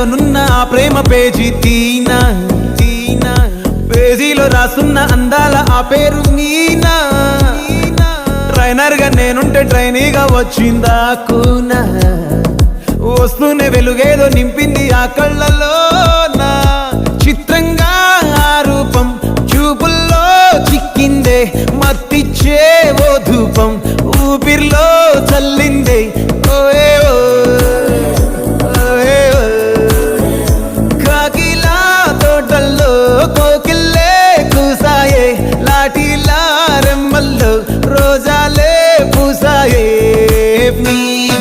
నున్న ఆ ప్రేమ పేజీ తీనా తీనా పేజీలో రాసున్న అందాల ఆ పేరు మీనా ట్రైనర్ గా నేనుంటే ట్రైనీగా వచ్చిందా కూనా వస్తూనే వెలుగేదో నింపింది ఆ కళ్ళలో నా చిత్రంగా